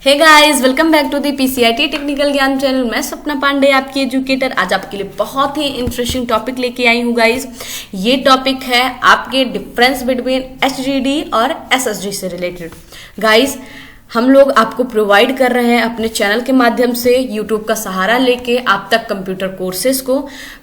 Hey guys, welcome back to the PCIT technical Gyan channel. मैं सपना पांडे, आपकी educator. आज आपके लिए बहुत ही इंटरेस्टिंग टॉपिक लेके आई हूँ गाइस। ये टॉपिक है आपके डिफरेंस बिटवीन एचडीडी और एसएसडी से रिलेटेड। गाइस, हम लोग आपको प्रोवाइड कर रहे हैं अपने चैनल के माध्यम से यूट्यूब का सहारा लेके आप तक कंप्यूटर कोर्सेज को।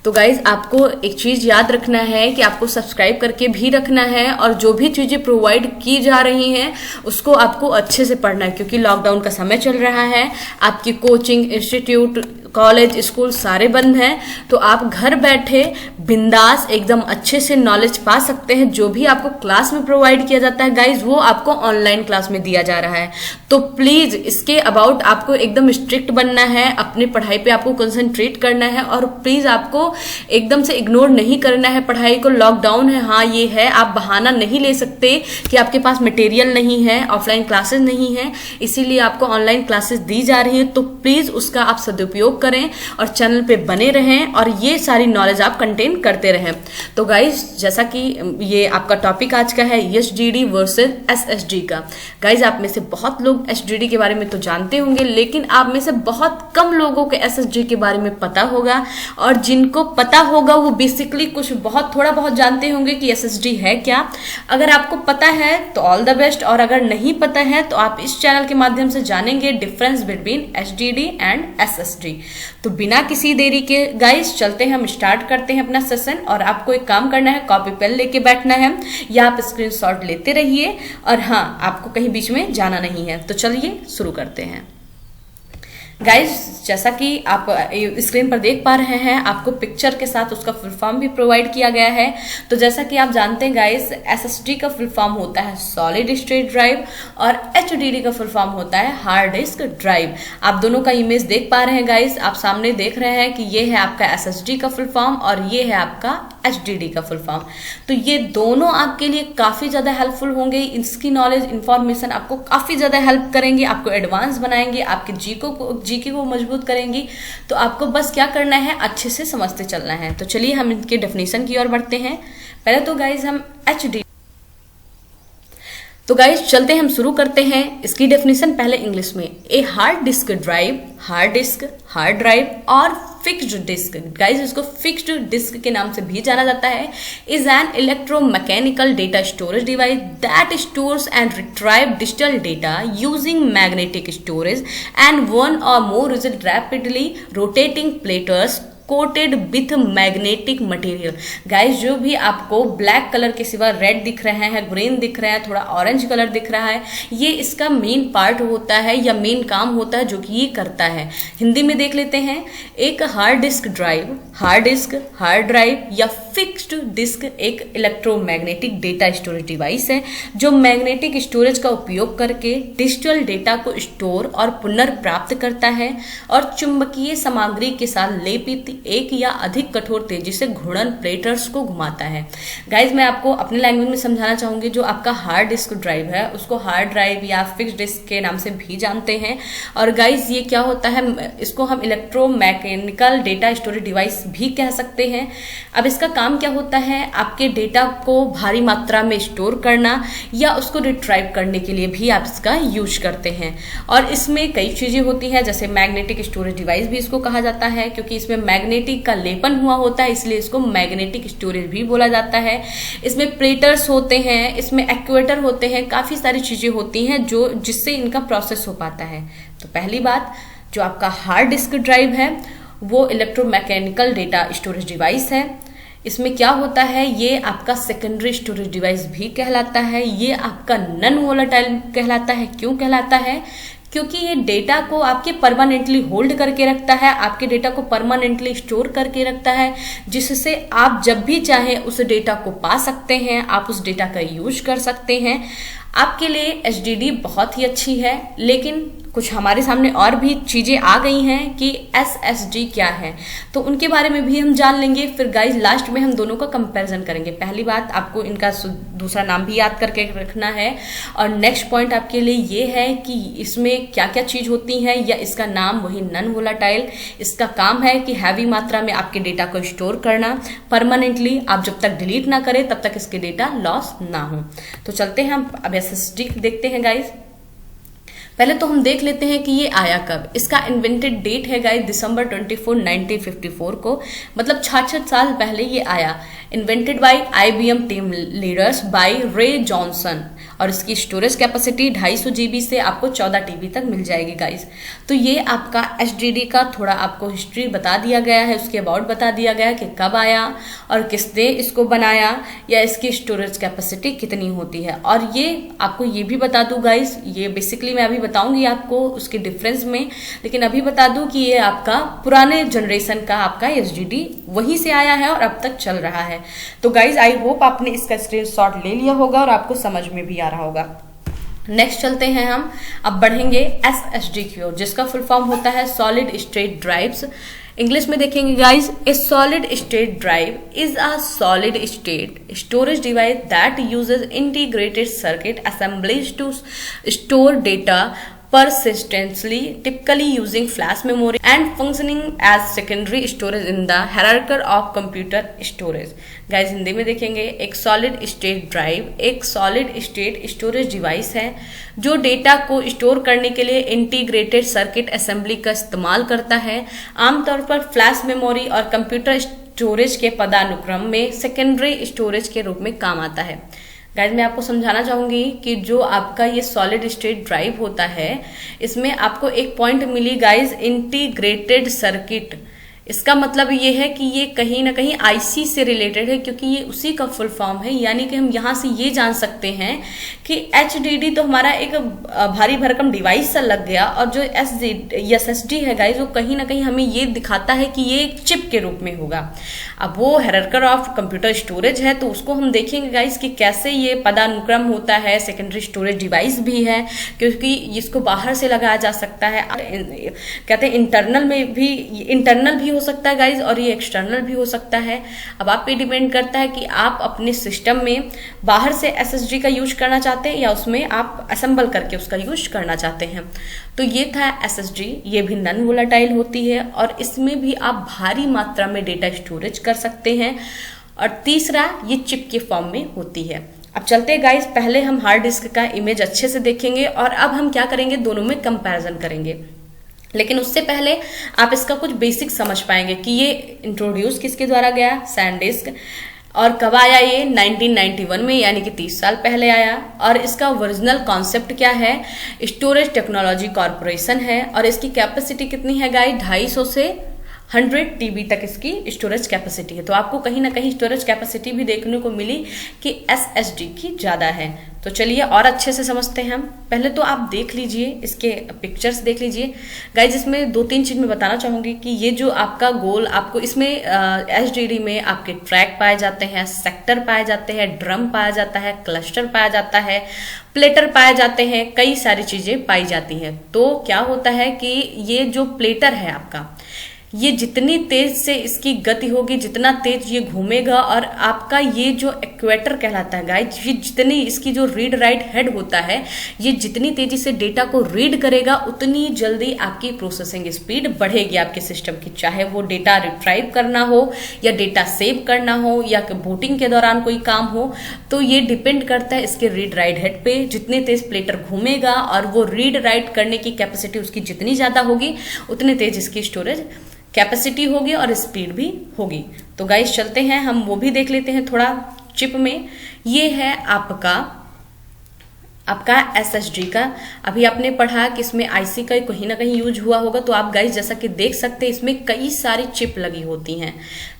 तो गाइज, आपको एक चीज याद रखना है कि आपको सब्सक्राइब करके भी रखना है और जो भी चीजें प्रोवाइड की जा रही हैं उसको आपको अच्छे से पढ़ना है, क्योंकि लॉकडाउन का समय चल रहा है। आपकी कोचिंग इंस्टीट्यूट, कॉलेज, स्कूल सारे बंद हैं, तो आप घर बैठे बिंदास एकदम अच्छे से नॉलेज पा सकते हैं। जो भी आपको क्लास में प्रोवाइड किया जाता है गाइज, वो आपको ऑनलाइन क्लास में दिया जा रहा है। तो प्लीज इसके अबाउट आपको एकदम स्ट्रिक्ट बनना है, अपनी पढ़ाई पे आपको कंसंट्रेट करना है और प्लीज आपको एकदम से इग्नोर नहीं करना है पढ़ाई को। लॉकडाउन है, हाँ ये है, आप बहाना नहीं ले सकते कि आपके पास मटेरियल नहीं है, ऑफलाइन क्लासेस नहीं है, इसीलिए आपको ऑनलाइन क्लासेस दी जा रही है। तो प्लीज उसका आप सदुपयोग करें और चैनल पे बने रहें और ये सारी नॉलेज आप कंटेन करते रहें। तो गाइज, जैसा कि ये आपका टॉपिक आज का है एचडीडी वर्सेस एसएसडी का। गाइज, आप में से बहुत लोग एचडीडी के बारे में तो जानते होंगे, लेकिन आप में से बहुत कम लोगों को एसएसडी के बारे में पता होगा, और जिनको पता होगा वो बेसिकली कुछ बहुत थोड़ा बहुत जानते होंगे कि एसएसडी है क्या। अगर आपको पता है तो ऑल द बेस्ट, और अगर नहीं पता है तो आप इस चैनल के माध्यम से जानेंगे difference between HDD and SSD. तो बिना किसी देरी के गाइस चलते हैं, हम स्टार्ट करते हैं अपना सेशन। और आपको एक काम करना है, कॉपी पेन लेके बैठना है या आप स्क्रीनशॉट लेते रहिए, और हाँ, आपको कहीं बीच में जाना नहीं है। तो चलिए शुरू करते हैं। गाइज, जैसा कि आप स्क्रीन पर देख पा रहे हैं, आपको पिक्चर के साथ उसका फुल फॉर्म भी प्रोवाइड किया गया है। तो जैसा कि आप जानते हैं गाइज, एसएसडी का फुल फॉर्म होता है सॉलिड स्टेट ड्राइव और एचडीडी का फुल फॉर्म होता है हार्ड डिस्क ड्राइव। आप दोनों का इमेज देख पा रहे हैं गाइज, आप सामने देख रहे हैं कि ये है आपका एसएसडी का फुल फॉर्म और ये है आपका एचडीडी का फुल फॉर्म। तो ये दोनों आपके लिए काफी ज्यादा हेल्पफुल होंगे। इसकी नॉलेज, इंफॉर्मेशन आपको काफी ज्यादा हेल्प करेंगे, आपको एडवांस बनाएंगे, आपके जीके को मजबूत करेंगी। तो आपको बस क्या करना है, अच्छे से समझते चलना है। तो चलिए हम इनके डेफिनेशन की ओर बढ़ते हैं। पहले तो गाइज हम एचडी तो गाइज चलते हैं, हम शुरू करते हैं इसकी डेफिनेशन पहले इंग्लिश में। A hard disk drive, hard disk, hard drive और फिक्स्ड डिस्क, गाइज इसको फिक्स्ड डिस्क के नाम से भी जाना जाता है, is an electromechanical data storage device that stores and retrieve digital data using magnetic storage and one or more rigid rapidly rotating platters coated with magnetic material. Guys, जो भी आपको ब्लैक कलर के सिवा रेड दिख रहे हैं, green दिख रहा है, थोड़ा ऑरेंज कलर दिख रहा है, ये इसका मेन पार्ट होता है या मेन काम होता है जो कि ये करता है। हिंदी में देख लेते हैं। एक hard disk drive, hard disk, hard drive या फिक्स्ड डिस्क एक इलेक्ट्रोमैग्नेटिक डेटा स्टोरेज डिवाइस है जो मैग्नेटिक स्टोरेज का उपयोग करके डिजिटल डेटा को स्टोर और पुनर्प्राप्त करता है और चुंबकीय सामग्री के साथ लेपित एक या अधिक कठोर तेजी से घूर्णन प्लेटर्स को घुमाता है। गाइज, मैं आपको अपने लैंग्वेज में समझाना चाहूंगी। जो आपका हार्ड डिस्क ड्राइव है उसको हार्ड ड्राइव या फिक्स्ड डिस्क के नाम से भी जानते हैं। और गाइज, ये क्या होता है, इसको हम इलेक्ट्रोमैकेनिकल डेटा स्टोरेज डिवाइस भी कह सकते हैं। अब इसका काम क्या होता है, आपके डेटा को भारी मात्रा में स्टोर करना या उसको रिट्राइव करने के लिए भी आप इसका यूज करते हैं। और इसमें कई चीजें होती हैं, जैसे मैग्नेटिक स्टोरेज डिवाइस भी इसको कहा जाता है, क्योंकि इसमें मैग्नेटिक का लेपन हुआ होता है, इसलिए इसको मैग्नेटिक स्टोरेज भी बोला जाता है। इसमें प्लेटर्स होते हैं, इसमें एक्चुएटर होते हैं, काफी सारी चीजें होती हैं जो जिससे इनका प्रोसेस हो पाता है। तो पहली बात, जो आपका हार्ड डिस्क ड्राइव है वो इलेक्ट्रोमैकेनिकल डेटा स्टोरेज डिवाइस है। इसमें क्या होता है, ये आपका सेकेंडरी स्टोरेज डिवाइस भी कहलाता है, ये आपका नॉन वोलेटाइल कहलाता है। क्यों कहलाता है? क्योंकि ये डेटा को आपके परमानेंटली होल्ड करके रखता है, आपके डेटा को परमानेंटली स्टोर करके रखता है, जिससे आप जब भी चाहें उस डेटा को पा सकते हैं, आप उस डेटा का यूज कर सकते हैं। आपके लिए एचडीडी बहुत ही अच्छी है, लेकिन कुछ हमारे सामने और भी चीजें आ गई हैं कि एसएसडी क्या है, तो उनके बारे में भी हम जान लेंगे। फिर गाइज लास्ट में हम दोनों का कंपैरिजन करेंगे। पहली बात, आपको इनका दूसरा नाम भी याद करके रखना है। और नेक्स्ट पॉइंट आपके लिए ये है कि इसमें क्या क्या चीज होती है, या इसका नाम वही नॉन वोलेटाइल, इसका काम है कि हैवी मात्रा में आपके डेटा को स्टोर करना परमानेंटली, आप जब तक डिलीट ना करें तब तक इसके डेटा लॉस ना हो। तो चलते हैं हम अब एसएसडी देखते हैं गाइज। पहले तो हम देख लेते हैं कि ये आया कब। इसका इन्वेंटेड डेट है गाइस दिसंबर 24 1954 को, मतलब 66 साल पहले ये आया। Invented by IBM team leaders by रे जॉनसन, और इसकी स्टोरेज कैपेसिटी 250 GB से आपको 14 TB तक मिल जाएगी गाइस। तो ये आपका HDD का थोड़ा आपको हिस्ट्री बता दिया गया है, उसके अबाउट बता दिया गया है कि कब आया और किसने इसको बनाया, या इसकी स्टोरेज कैपेसिटी कितनी होती है। और ये आपको ये भी बता दूं गाइस, ये बेसिकली मैं अभी बताऊंगी आपको उसके डिफरेंस में, लेकिन अभी बता दूं कि ये आपका पुराने जनरेशन का आपका HDD वहीं से आया है और अब तक चल रहा है। तो गाइज आई होप आपने इसका स्क्रीनशॉट ले लिया होगा और आपको समझ में भी आ रहा होगा। नेक्स्ट चलते हैं हम, अब बढ़ेंगे SSD की ओर, जिसका फुल फॉर्म होता है सॉलिड स्टेट ड्राइव्स। इंग्लिश में देखेंगे guys, a solid state drive is a solid state storage device that uses integrated circuit assemblies to store data persistently, typically using flash memory and functioning as secondary storage in the hierarchy of computer storage। Guys Hindi में देखेंगे, एक solid state drive एक solid state storage device है जो data को store करने के लिए इंटीग्रेटेड सर्किट असेंबली का इस्तेमाल करता है। आमतौर पर फ्लैश मेमोरी और कंप्यूटर स्टोरेज के पदानुक्रम में सेकेंडरी स्टोरेज के रूप में काम आता है। गाइज मैं आपको समझाना चाहूंगी कि जो आपका ये सॉलिड स्टेट ड्राइव होता है, इसमें आपको एक पॉइंट मिली गाइज, इंटीग्रेटेड सर्किट। इसका मतलब ये है कि ये कहीं ना कहीं IC से रिलेटेड है, क्योंकि ये उसी का फुल फॉर्म है। यानी कि हम यहाँ से ये जान सकते हैं कि HDD तो हमारा एक भारी भरकम डिवाइस सा लग गया, और जो SSD है गाइज वो कहीं ना कहीं हमें ये दिखाता है कि ये एक चिप के रूप में होगा। अब वो हायरार्की ऑफ कंप्यूटर स्टोरेज है, तो उसको हम देखेंगे गाइज कि कैसे ये पदानुक्रम होता है। सेकेंडरी स्टोरेज डिवाइस भी है, क्योंकि इसको बाहर से लगाया जा सकता है। कहते हैं इंटरनल में भी, इंटरनल भी हो सकता है गाइज, और ये एक्सटर्नल भी हो सकता है। अब आप पे डिपेंड करता है कि आप अपने सिस्टम में बाहर से SSD का यूज करना चाहते हैं या उसमें आप असेंबल करके उसका यूज करना चाहते हैं। तो ये था SSD, ये भी नॉन वोलेटाइल होती है और इसमें भी आप भारी मात्रा में डेटा स्टोरेज कर सकते हैं। और तीसरा, ये चिप के फॉर्म में होती है। अब चलते हैं गाइज, पहले हम हार्ड डिस्क का इमेज अच्छे से देखेंगे और अब हम क्या करेंगे, दोनों में कंपैरिजन करेंगे। लेकिन उससे पहले आप इसका कुछ बेसिक समझ पाएंगे कि ये इंट्रोड्यूस किसके द्वारा गया, सैनडिस्क, और कब आया ये 1991 में, यानी कि 30 साल पहले आया। और इसका ओरिजिनल कॉन्सेप्ट क्या है, स्टोरेज टेक्नोलॉजी कॉर्पोरेशन है, और इसकी कैपेसिटी कितनी है गाइस, 250 से 100 TB तक इसकी स्टोरेज कैपेसिटी है। तो आपको कहीं ना कहीं स्टोरेज कैपेसिटी भी देखने को मिली कि SSD की ज़्यादा है। तो चलिए और अच्छे से समझते हैं हम। पहले तो आप देख लीजिए, इसके पिक्चर्स देख लीजिए गाइज। इसमें 2-3 चीज़ मैं बताना चाहूँगी कि ये जो आपका गोल, आपको इसमें HDD में आपके ट्रैक पाए जाते हैं, सेक्टर पाए जाते हैं, ड्रम पाया जाता है, क्लस्टर पाया जाता है, प्लेटर पाए जाते हैं, कई सारी चीज़ें पाई जाती हैं। तो क्या होता है कि ये जो प्लेटर है आपका, ये जितनी तेज से इसकी गति होगी, जितना तेज ये घूमेगा, और आपका ये जो इक्वेटर कहलाता है गाइज, ये जितनी इसकी जो रीड राइट हेड होता है, ये जितनी तेजी से डेटा को रीड करेगा उतनी जल्दी आपकी प्रोसेसिंग स्पीड बढ़ेगी आपके सिस्टम की। चाहे वो डेटा रिट्राइव करना हो या डेटा सेव करना हो या बूटिंग के दौरान कोई काम हो, तो ये डिपेंड करता है इसके रीड राइट हेड पे। जितने तेज प्लेटर घूमेगा और वो रीड राइट करने की कैपेसिटी उसकी जितनी ज्यादा होगी, उतनी तेज इसकी स्टोरेज कैपेसिटी होगी और स्पीड भी होगी। तो गाइस चलते हैं, हम वो भी देख लेते हैं थोड़ा चिप में। ये है आपका SSD का। अभी आपने पढ़ा कि इसमें IC का कहीं ना कहीं यूज हुआ होगा। तो आप गाइस जैसा कि देख सकते हैं, इसमें कई सारी चिप लगी होती हैं,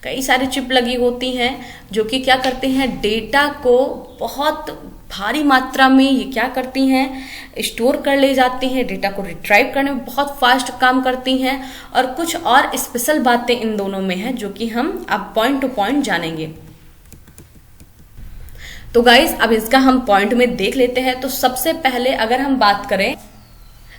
कई सारी चिप लगी होती हैं जो कि क्या करते हैं, डेटा को बहुत भारी मात्रा में ये क्या करती हैं, स्टोर कर ले जाती हैं, डेटा को रिट्राइव करने में बहुत फास्ट काम करती हैं। और कुछ और स्पेशल बातें इन दोनों में है जो कि हम अब पॉइंट टू पॉइंट जानेंगे। तो गाइस अब इसका हम पॉइंट में देख लेते हैं। तो सबसे पहले अगर हम बात करें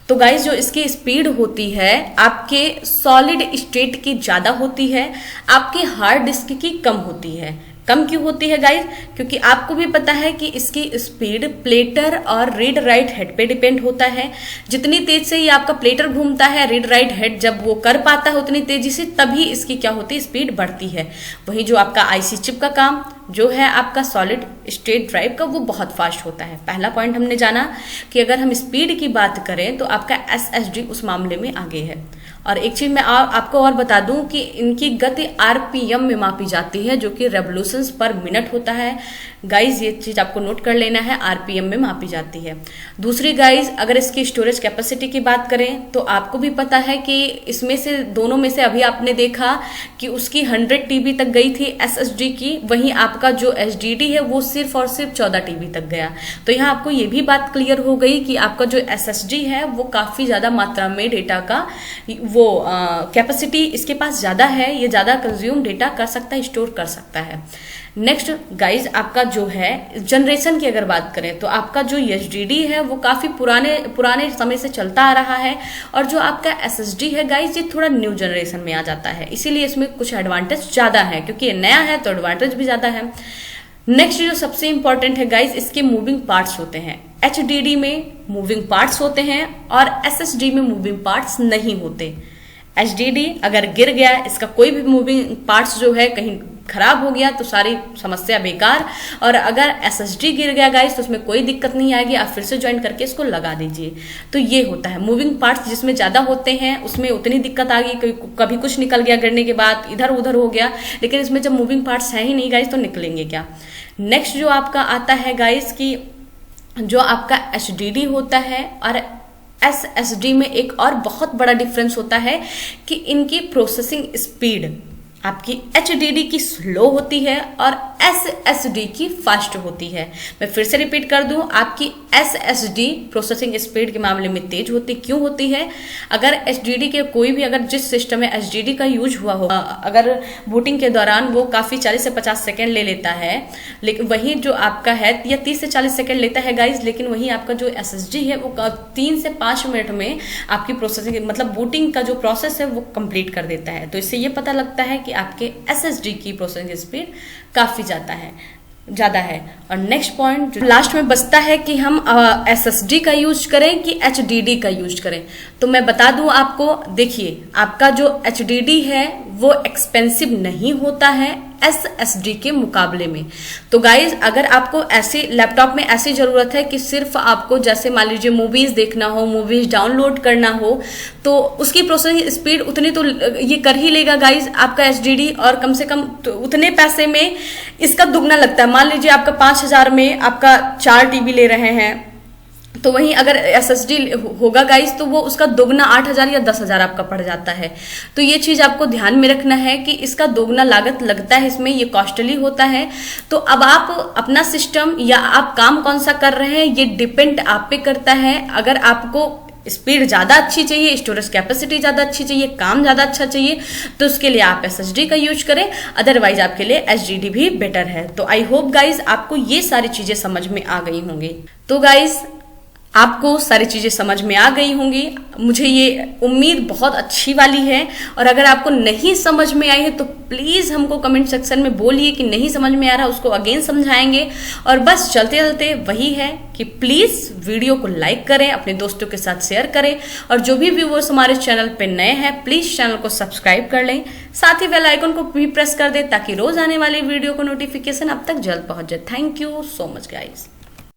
तो गाइस जो इसकी स्पीड होती है आपके सॉलिड स्टेट की ज्यादा होती है, आपके हार्ड डिस्क की कम होती है। कम क्यों होती है गाइस, क्योंकि आपको भी पता है कि इसकी स्पीड प्लेटर और रीड राइट हेड पे डिपेंड होता है। जितनी तेज से ये आपका प्लेटर घूमता है, रीड राइट हेड जब वो कर पाता है उतनी तेजी से, तभी इसकी क्या होती है, स्पीड बढ़ती है। वही जो आपका IC चिप का काम, जो है आपका सॉलिड स्टेट ड्राइव का वो बहुत फास्ट होता है। पहला पॉइंट हमने जाना कि अगर हम स्पीड की बात करें तो आपका SSD उस मामले में आगे है। और एक चीज मैं आपको और बता दूं कि इनकी गति RPM में मापी जाती है, जो कि रेवोल्यूशंस पर मिनट होता है। गाइज ये चीज आपको नोट कर लेना है, RPM में मापी जाती है। दूसरी गाइज, अगर इसकी स्टोरेज कैपेसिटी की बात करें तो आपको भी पता है कि इसमें से दोनों में से अभी आपने देखा कि उसकी 100 TB तक गई थी SSD की, वहीं आपका जो HDD है वो सिर्फ और सिर्फ 14 TB तक गया। तो यहाँ आपको ये भी बात क्लियर हो गई कि आपका जो SSD है वो काफी ज्यादा मात्रा में डेटा का वो कैपेसिटी इसके पास ज्यादा है, ये ज्यादा कंज्यूम डेटा कर सकता है, स्टोर कर सकता है। नेक्स्ट गाइज, आपका जो है जनरेशन की अगर बात करें तो आपका जो HDD है वो काफी पुराने समय से चलता आ रहा है, और जो आपका SSD है गाइज ये थोड़ा न्यू जनरेशन में आ जाता है, इसीलिए इसमें कुछ एडवांटेज ज्यादा है, क्योंकि ये नया है तो एडवांटेज भी ज्यादा है। नेक्स्ट जो सबसे इंपॉर्टेंट है गाइज, इसके मूविंग पार्ट्स होते हैं। HDD में मूविंग पार्ट्स होते हैं और SSD में मूविंग पार्ट्स नहीं होते। HDD अगर गिर गया, इसका कोई भी मूविंग पार्ट्स जो है कहीं खराब हो गया तो सारी समस्या बेकार, और अगर SSD गिर गया गाइस तो उसमें कोई दिक्कत नहीं आएगी, आप फिर से ज्वाइन करके इसको लगा दीजिए। तो ये होता है, मूविंग पार्ट्स जिसमें ज्यादा होते हैं उसमें उतनी दिक्कत आ गई, कभी कुछ निकल गया गिरने के बाद, इधर उधर हो गया, लेकिन इसमें जब मूविंग पार्ट्स है ही नहीं गाइस तो निकलेंगे क्या। नेक्स्ट जो आपका आता है गाइस कि जो आपका HDD होता है और SSD में एक और बहुत बड़ा डिफरेंस होता है कि इनकी प्रोसेसिंग स्पीड आपकी HDD की स्लो होती है और SSD की फास्ट होती है। मैं फिर से रिपीट कर दूं, आपकी SSD प्रोसेसिंग स्पीड के मामले में तेज होती क्यों होती है? अगर HDD के कोई भी अगर जिस सिस्टम में HDD का यूज हुआ हो, अगर बूटिंग के दौरान वो काफी 40 से 50 सेकेंड ले लेता है, लेकिन वही जो आपका है या 30 से 40 सेकेंड लेता है गाइज, लेकिन वही आपका जो SSD है वो 3 से 5 मिनट में आपकी प्रोसेसिंग मतलब बूटिंग का जो प्रोसेस है वो कंप्लीट कर देता है। तो इससे ये पता लगता है कि आपके SSD की प्रोसेसिंग स्पीड काफी ज्यादा है। और नेक्स्ट पॉइंट जो लास्ट में बचता है कि हम SSD का यूज करें कि HDD का यूज करें, तो मैं बता दूं आपको, देखिए आपका जो HDD है वो एक्सपेंसिव नहीं होता है SSD के मुकाबले में। तो गाइज अगर आपको ऐसे लैपटॉप में ऐसी जरूरत है कि सिर्फ आपको जैसे मान लीजिए मूवीज देखना हो, मूवीज डाउनलोड करना हो, तो उसकी प्रोसेसिंग स्पीड उतनी तो ये कर ही लेगा गाइज आपका HDD, और कम से कम तो उतने पैसे में इसका दुगना लगता है। मान लीजिए आपका 5000 में आपका 4 TB ले रहे हैं, तो वहीं अगर SSD होगा गाइस तो वो उसका दोगुना 8000 या 10000 आपका पड़ जाता है। तो ये चीज आपको ध्यान में रखना है कि इसका दोगुना लागत लगता है, इसमें ये कॉस्टली होता है। तो अब आप अपना सिस्टम या आप काम कौन सा कर रहे हैं ये डिपेंड आप पे करता है। अगर आपको स्पीड ज्यादा अच्छी चाहिए, स्टोरेज कैपेसिटी ज्यादा अच्छी चाहिए, काम ज्यादा अच्छा चाहिए, तो उसके लिए आप SSD का यूज करें, अदरवाइज आपके लिए HDD भी बेटर है। तो आई होप गाइज आपको ये सारी चीजें समझ में आ गई होंगी। तो गाइज आपको सारी चीजें समझ में आ गई होंगी, मुझे ये उम्मीद बहुत अच्छी वाली है। और अगर आपको नहीं समझ में आई है तो प्लीज हमको कमेंट सेक्शन में बोलिए कि नहीं समझ में आ रहा, उसको अगेन समझाएंगे। और बस चलते चलते वही है कि प्लीज वीडियो को लाइक करें, अपने दोस्तों के साथ शेयर करें, और जो भी व्यूअर्स हमारे चैनल पे नए हैं प्लीज चैनल को सब्सक्राइब कर लें, साथ ही बेल आइकन को भी प्रेस कर दें ताकि रोज आने वाली वीडियो को नोटिफिकेशन अब तक जल्द पहुंच जाए। Thank you so much guys.